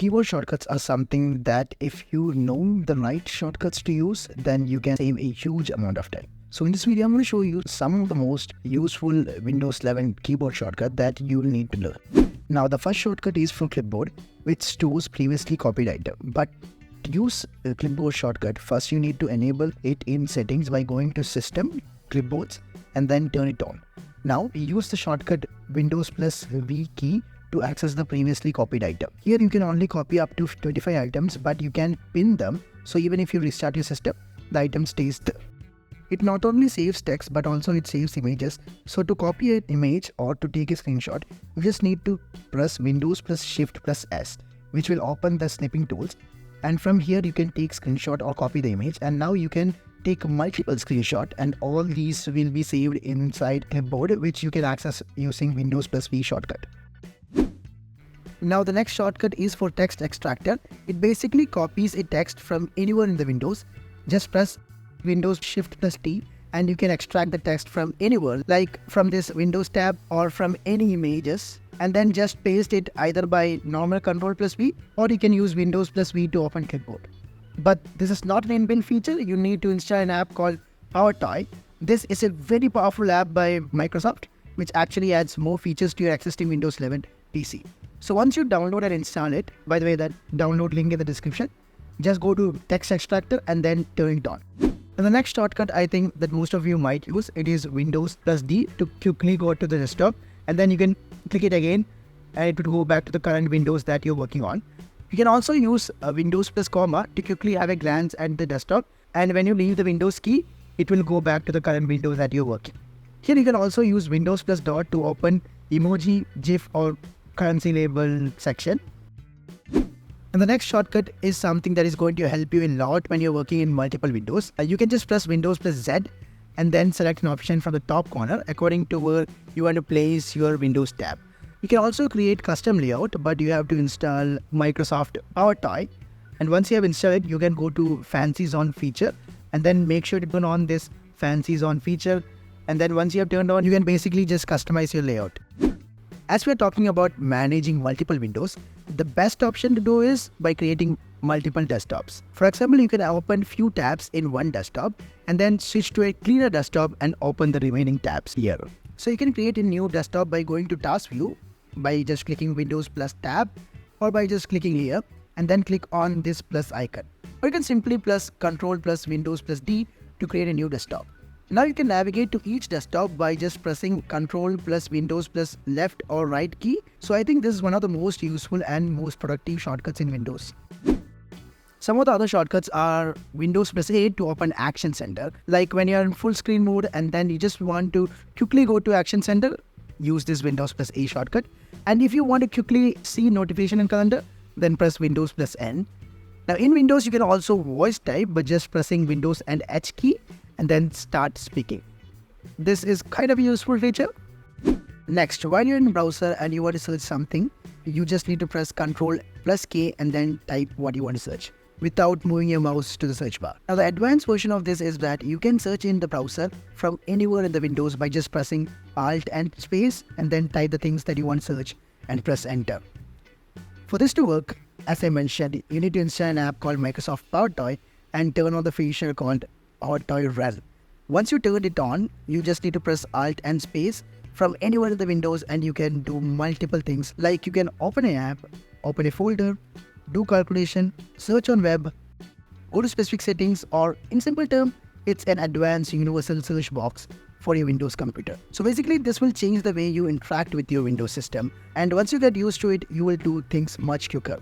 Keyboard shortcuts are something that if you know the right shortcuts to use, then you can save a huge amount of time. So in this video, I'm going to show you some of the most useful Windows 11 keyboard shortcut that you'll need to learn. Now, the first shortcut is for Clipboard, which stores previously copied item. But to use a Clipboard shortcut, first you need to enable it in settings by going to System, Clipboards, and then turn it on. Now, use the shortcut Windows plus V key to access the previously copied item. Here you can only copy up to 25 items, but you can pin them, so even if you restart your system, the item stays there. It not only saves text but also it saves images. So to copy an image or to take a screenshot, you just need to press Windows plus Shift plus S, which will open the snipping tools. And from here you can take screenshot or copy the image, and now you can take multiple screenshot, and all these will be saved inside Clipboard, which you can access using Windows plus V shortcut. Now the next shortcut is for text extractor. It basically copies a text from anywhere in the Windows. Just press Windows Shift plus T and you can extract the text from anywhere, like from this Windows tab or from any images, and then just paste it either by normal Control plus V, or you can use Windows plus V to open Clipboard. But this is not an inbuilt feature. You need to install an app called PowerToy. This is a very powerful app by Microsoft, which actually adds more features to your existing Windows 11 PC. So once you download and install it, by the way, that download link in the description, just go to text extractor and then turn it on. And the next shortcut I think that most of you might use, it is Windows plus D to quickly go to the desktop, and then you can click it again and it will go back to the current Windows that you're working on. You can also use Windows plus comma to quickly have a glance at the desktop, and when you leave the Windows key, it will go back to the current Windows that you're working. Here you can also use Windows plus dot to open emoji, GIF or currency label section. And the next shortcut is something that is going to help you a lot when you're working in multiple windows. You can just press Windows plus Z and then select an option from the top corner according to where you want to place your Windows tab. You can also create custom layout, but you have to install Microsoft PowerToy. And once you have installed it, you can go to Fancy Zone feature and then make sure to turn on this Fancy Zone feature. And then once you have turned on, you can basically just customize your layout. As we are talking about managing multiple windows, the best option to do is by creating multiple desktops. For example, you can open few tabs in one desktop and then switch to a cleaner desktop and open the remaining tabs here. So you can create a new desktop by going to Task View, by just clicking Windows plus tab, or by just clicking here and then click on this plus icon. Or you can simply press Control plus Windows plus D to create a new desktop. Now you can navigate to each desktop by just pressing Control plus Windows plus left or right key. So I think this is one of the most useful and most productive shortcuts in Windows. Some of the other shortcuts are Windows plus A to open Action Center. Like when you're in full screen mode and then you just want to quickly go to Action Center, use this Windows plus A shortcut. And if you want to quickly see notification and calendar, then press Windows plus N. Now in Windows, you can also voice type by just pressing Windows and H key and then start speaking. This is kind of a useful feature. Next, while you're in browser and you want to search something, you just need to press Ctrl plus K and then type what you want to search without moving your mouse to the search bar. Now the advanced version of this is that you can search in the browser from anywhere in the Windows by just pressing Alt and space and then type the things that you want to search and press enter. For this to work, as I mentioned, you need to install an app called Microsoft PowerToy and turn on the feature called PowerToy Realm. Once you turn it on, you just need to press Alt and space from anywhere in the Windows and you can do multiple things, like you can open an app, open a folder, do calculation, search on web, go to specific settings, or in simple term, it's an advanced universal search box for your Windows computer. So basically this will change the way you interact with your Windows system, and once you get used to it, you will do things much quicker.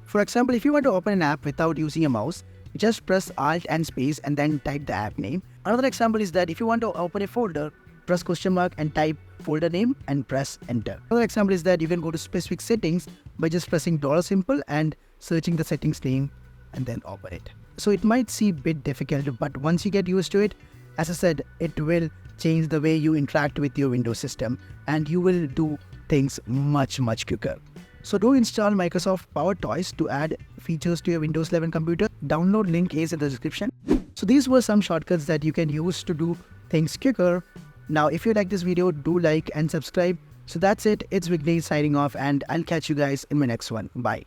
For example, if you want to open an app without using a mouse, just press Alt and space and then type the app name. Another example is that if you want to open a folder, press question mark and type folder name and press enter. Another example is that you can go to specific settings by just pressing $symbol and searching the settings name and then open it. So it might seem a bit difficult, but once you get used to it, as I said, it will change the way you interact with your Windows system and you will do things much quicker. So do install Microsoft PowerToys to add features to your Windows 11 computer. Download link is in the description. So these were some shortcuts that you can use to do things quicker. Now, if you like this video, do like and subscribe. So that's it. It's Vignesh signing off, and I'll catch you guys in my next one. Bye.